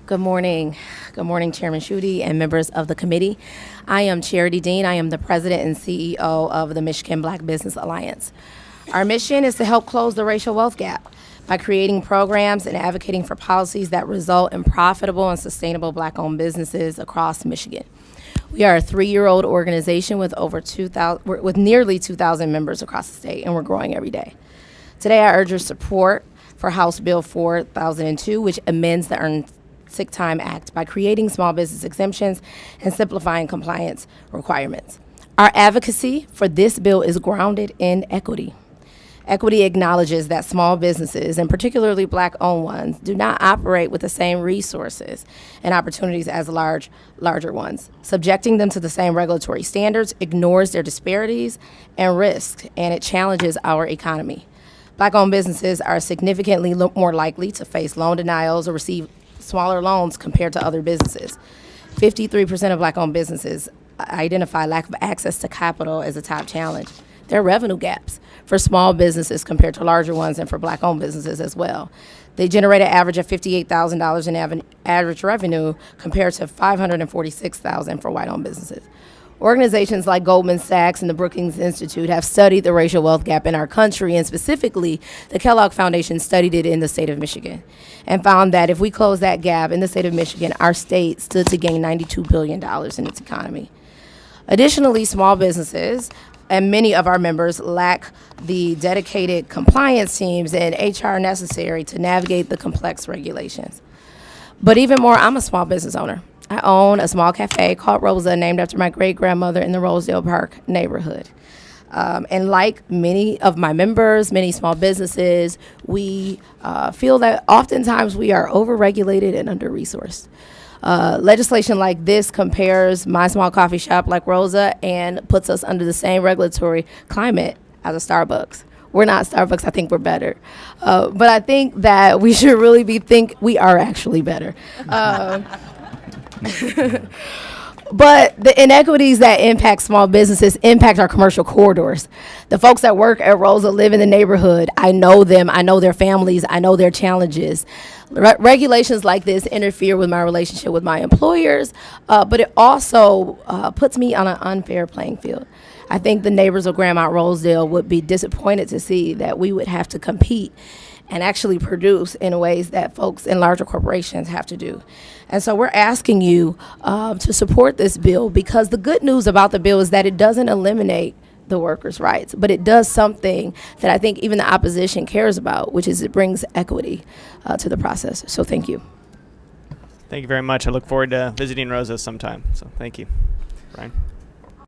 Good morning. Good morning, Chairman Schutte and members of the committee. I am Charity Dean. I am the president and CEO of the Michigan Black Business Alliance. Our mission is to help close the racial wealth gap by creating programs and advocating for policies that result in profitable and sustainable Black-owned businesses across Michigan. We are a 3-year-old organization with nearly 2,000 members across the state, and we're growing every day. Today, I urge your support for House Bill 4002, which amends the Earned Sick Time Act by creating small business exemptions and simplifying compliance requirements. Our advocacy for this bill is grounded in equity. Equity acknowledges that small businesses, and particularly Black-owned ones, do not operate with the same resources and opportunities as larger ones. Subjecting them to the same regulatory standards ignores their disparities and risks, and it challenges our economy. Black-owned businesses are significantly more likely to face loan denials or receive smaller loans compared to other businesses. 53% of Black-owned businesses identify lack of access to capital as a top challenge. There are revenue gaps for small businesses compared to larger ones and for Black-owned businesses as well. They generate an average of $58,000 in average revenue compared to $546,000 for white-owned businesses. Organizations like Goldman Sachs and the Brookings Institute have studied the racial wealth gap in our country, and specifically, the Kellogg Foundation studied it in the state of Michigan and found that if we close that gap in the state of Michigan, our state stood to gain $92 billion in its economy. Additionally, small businesses and many of our members lack the dedicated compliance teams and HR necessary to navigate the complex regulations. But even more, I'm a small business owner. I own a small cafe called Rosa, named after my great-grandmother in the Rosedale Park neighborhood. And like many of my members, many small businesses, we feel that oftentimes we are over-regulated and under-resourced. Legislation like this compares my small coffee shop like Rosa and puts us under the same regulatory climate as a Starbucks. We're not Starbucks, I think we're better. But I think that we should really we are actually better. But the inequities that impact small businesses impact our commercial corridors. The folks that work at Rosa live in the neighborhood. I know them. I know their families. I know their challenges. Regulations like this interfere with my relationship with my employers, but it also puts me on an unfair playing field. I think the neighbors of Grand Mount Rosedale would be disappointed to see that we would have to compete and actually produce in ways that folks in larger corporations have to do. And so we're asking you to support this bill, because the good news about the bill is that it doesn't eliminate the workers' rights, but it does something that I think even the opposition cares about, which is it brings equity to the process. So thank you. Thank you very much. I look forward to visiting Rosa sometime. So thank you. Brian.